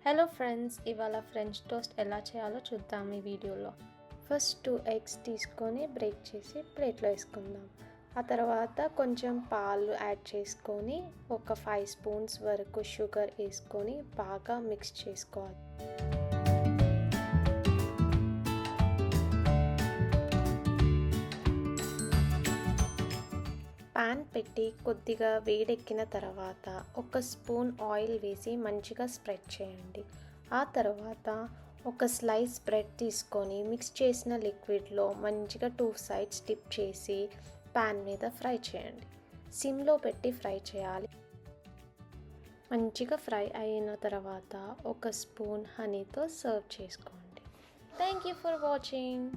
Hello friends, ఇవాళ French toast ఎలా చేయాలో చూద్దాం ఈ వీడియోలో. ఫస్ట్ 2 ఎగ్స్ తీసుకొని బ్రేక్ చేసి ప్లేట్లో వేసుకుందాం. ఆ తర్వాత కొంచెం పాలు యాడ్ చేసుకొని ఒక 5 స్పూన్స్ వరకు షుగర్ వేసుకొని బాగా మిక్స్ చేసుకోవాలి. పాన్ పెట్టి కొద్దిగా వేడెక్కిన తర్వాత ఒక స్పూన్ ఆయిల్ వేసి మంచిగా స్ప్రెడ్ చేయండి. ఆ తర్వాత ఒక స్లైస్ బ్రెడ్ తీసుకొని మిక్స్ చేసిన లిక్విడ్లో మంచిగా 2 సైడ్స్ డిప్ చేసి పాన్ మీద ఫ్రై చేయండి. సిమ్లో పెట్టి ఫ్రై చేయాలి. మంచిగా ఫ్రై అయిన తర్వాత ఒక స్పూన్ హనీతో సర్వ్ చేసుకోండి. Thank you for watching.